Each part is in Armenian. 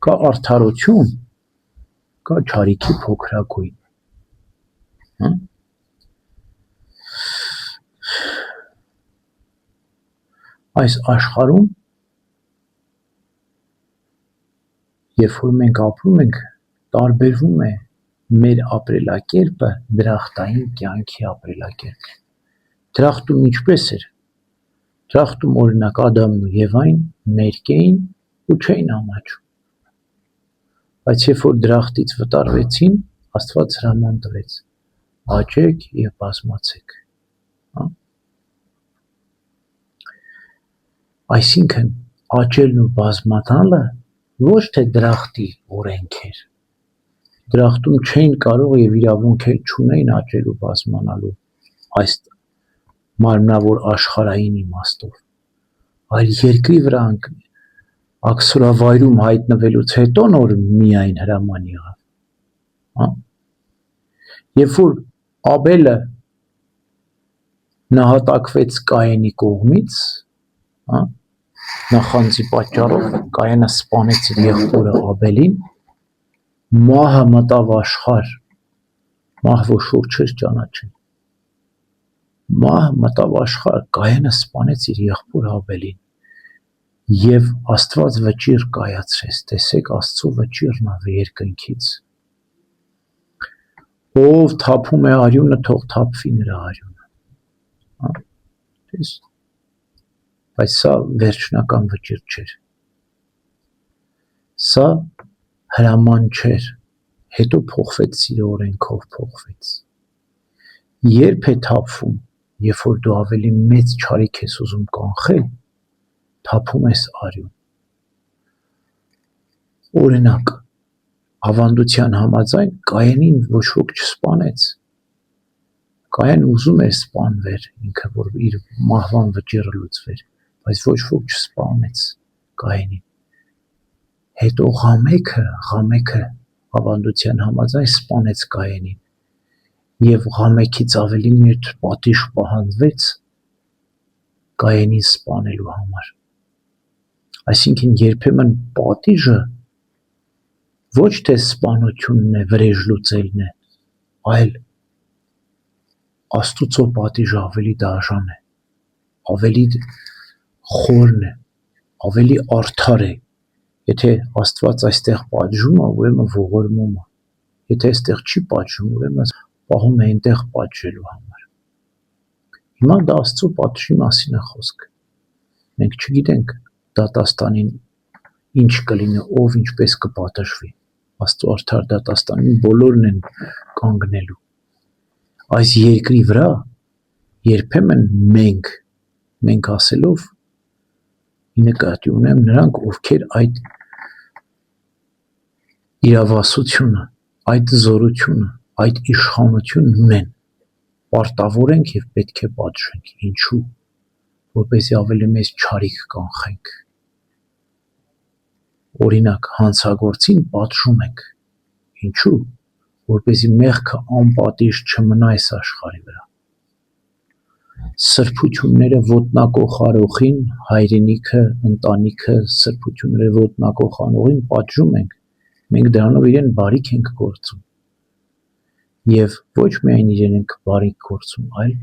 կա արդարություն, կա չարիքի փոքրագույն։ Այս աշխարհում երբ որ մենք ապրում ենք, տարբերվում է մեր ապրելակերպը դրախտային կյանքի ապրելակերպ։ Դրախտում ինչպես էր։ Դրախտում օրինակ Ադամն ու Եվային մերկ էին ու չէին ամաչում։ Բայց երբ որ դրախտից վտարվեցին, Աստված հրաման տվեց. աճեք եւ բազմացեք։ Այսինքն աճելն ու բազմանալը ոչ թե դրախտի օրենք էր։ Դրախտում չէին կարող եւ իրավունք չունեին աճելու բազմանալու այս մարմնավոր աշխարհային իմաստով, այլ երկրի վրա աքսորավայրում հայտնվելուց հետո նոր միայն հրաման եղավ։ Երբ որ Աբելը նահատակվեց Կայենի կողմից, նախանձի պատճառով Կայենը սպանեց իր եղբորը Աբելին, մահը մտավ աշխարհ, մահ ոչ որ չէր ճանաչել։ Մահը մտավ աշխարհ, Կայենը սպանեց իր եղբոր Աբելին եւ Աստված վճիռ կայացրեց, տեսեք Աստծո վճիռն ավ երկնքից։ Ով թափում է արյունը, թող թափվի նրա արյունը։ Բայց սա վերջնական վճիռ չէր։ Սա հրաման չէր, հետո փոխվեց սիրո օրենքով փոխվեց։ Երբ է թափվում, երբ որ դու ավելի մեծ չարիք ես ուզում կանխել, թափում ես արյուն։ Օրինակ, ավանդության համաձայն Կայենին ոչ ոք չսպանեց։ Կայեն ուզում էր սպանվեր, ինքը որ իր մահվան վճիռը լուծվեր, բայց ոչ ոք չսպանեց Կայենին։ Հետո Ղամեքը ավանդության համաձայն սպանեց Կայենին եւ Ղամեքից ավելի մեծ պատիժ պահանջվեց Կայենին սպանելու համար։ Այսինքն երբեմն պատիժը ոչ թե սպանությունն է, վրեժ լուծելն է, այլ Աստուծո պատիժը ավելի դաժան է, ավելի խորն է, ավելի արդար է։ Եթե Աստված այստեղ պատժում է, ուրեմն ողորմում է։ Եթե այստեղ չի պատժում, ուրեմն պահում է այնտեղ պատժելու համար։ Հիմա դա Աստծո պատժի մասին է խոսքը։ Մենք չգիտենք դատաստանին ինչ կլինի, ով ինչպես կպատժվի։ Աստծո արդար դատաստանին բոլորն են կանգնելու։ Այս երկրի վրա երբեմն մենք ասելով նկատի ունեմ նրանք, ովքեր այդ իրավասությունը, այդ զորությունը, այդ իշխանությունն ունեն, պարտավոր ենք եւ պետք է պատժենք։ Ինչու՞։ Որպեսզի ավելի մեծ չարիք կանխենք։ Օրինակ, հանցագործին պատժում ենք։ Ինչու՞։ Որպեսզի մեղքը անպատիժ չմնա այս աշխարհի վրա։ Սրբությունները ոտնակող արողին, հայրենիքը, ընտանիքը, սրբությունները ոտնակող անողին պատժում ենք։ Մենք դրանով իրեն բարիք ենք գործում։ Եվ ոչ միայն իրեն ենք բարիք գործում, այլ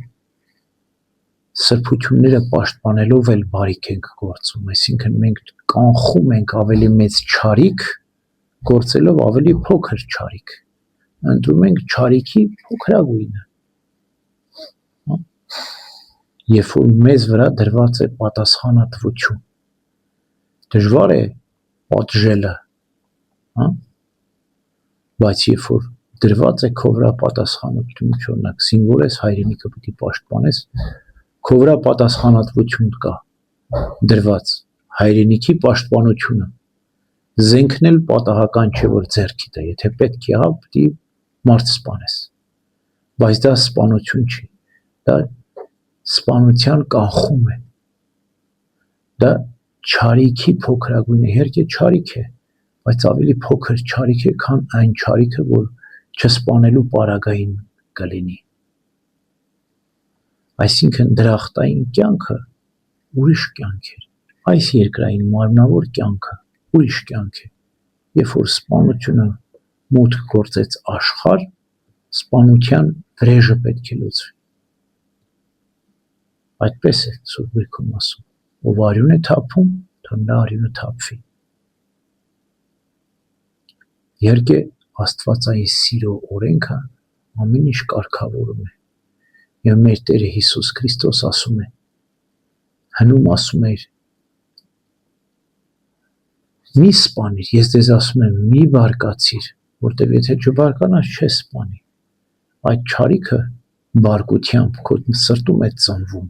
սրբությունները պաշտպանելով էլ բարիք ենք գործում, այսինքն մենք կանխում ենք ավելի մեծ չարիք, գործելով ավելի փոքր չարիք, ընտրում ենք չարիքի փոքրագույնը։ Երբ որ մեզ վրա դրված է պատասխանատվություն, դժվար է պատժելը, բայց երբ որ դրված է քո վրա պատասխանատվություն, օրինակ զինվոր ես, հայրենիքը պիտի պաշտպանես, քո վրա պատասխանատվություն կա դրված, հայրենիքի պաշտպանությունը, զենքն էլ պատահական չէ, որ ձեռքիդ է, եթե պետք եղավ, պիտի մարդ սպանես, բայց դա սպանություն չի, դա սպանության կանխում է, դա չարիքի փոքրագույն է, իհարկե չարիք է, բայց ավելի փոքր չարիք է, քան այն չարիքը, որ չսպանելու պարագային կլինի։ Այսինքն դրախտային կյանքը ուրիշ կյանք է, այս երկրային մարմնավոր կյանքը ուրիշ կյանք է, երբ որ սպանությունը մուտք գործեց աշխարհ, սպանության վրեժը պետք է լուծվի։ Այդպես է Սուրբ Գրքում ասում. ով արյուն է թափում, թող նա արյունը թափվի։ Իհարկե, Աստվածային սիրո օրենքը ամեն ինչ կարգավորում է։ Եվ մեր Տերը Հիսուս Քրիստոս ասում է, հնում ասում էր. մի սպանիր, ես ձեզ ասում եմ, մի բարկացիր, որտեղ եթե չբարկանաս, չես սպանի։ Այդ չարիքը բարկությամբ քո սրտում է ծնվում։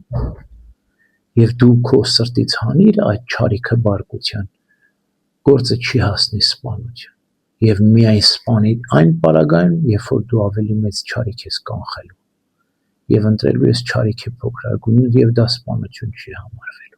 Եվ դու քո սրտից հանիր այդ չարիքը բարկության, գործը չի հասնի սպանության։ Եվ միայն սպանի այն պարագայում, երբ որ դու ավելի մեծ չարիք ես կանխելու։ Եվ ընտրելու ես չարիքի փոքրագույնը, եւ դա սպանություն չի համարվելու։